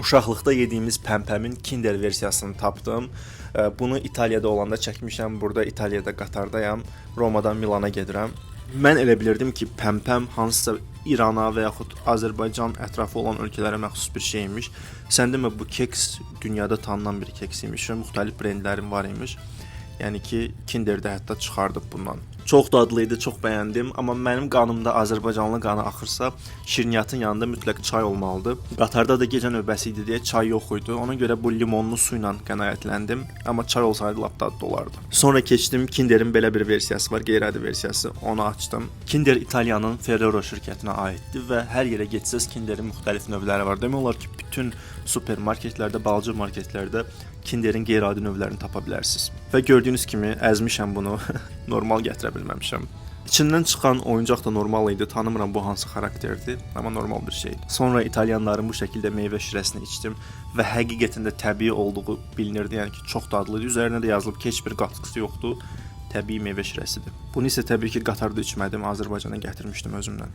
Uşaqlıqda yediyimiz pəmpəmin Kinder versiyasını tapdım. Bunu İtaliyada olanda çəkmişəm. Burada İtaliyada Qatardayam. Romadan Milana gedirəm. Mən elə bilirdim ki, pəmpəm hansısa İrana və yaxud Azərbaycan ətrafı olan ölkələrə məxsus bir şeymiş. Sən demə, bu keks dünyada tanınan bir keks imiş və müxtəlif brendlərin var imiş. Yəni ki, Kinderdə hətta çıxardıb bundan. Çox dadlı idi, çox bəyəndim, amma mənim qanımda Azərbaycanlı qanı axırsa, şirniyyatın yanında mütləq çay olmalıdır. Qatarda da gecə növbəsi idi deyə çay yox idi. Ona görə bu limonlu su ilə qənaətləndim, amma çay olsaydı lap dadlı olardı. Sonra keçdim, Kinderin belə bir versiyası var, qeyri-adi versiyası. Onu açdım. Kinder İtaliyanın Ferrero şirkətinə aiddir və hər yerə getsəz Kinderin müxtəlif növləri var. Demək olar ki, bütün supermarketlərdə, balaca marketlərdə Kinderin qeyri-adi növlərini tapa bilərsiniz. Və gördüyünüz kimi əzmişəm bunu, normal gətirə bilməmişəm. İçindən çıxan oyuncaq da normal idi, tanımıram bu hansı xarakterdir, amma normal bir şeydir. Sonra İtalyanların bu şəkildə meyvə şirəsini içdim və həqiqətən də təbii olduğu bilinirdi, yəni ki, çox dadlıdır. Üzərinə də yazılıb ki, heç bir qatıqsı yoxdur, təbii meyvə şirəsidir. Bunu isə təbii ki, Qatarda içmədim, Azərbaycana gətirmişdim özümlə.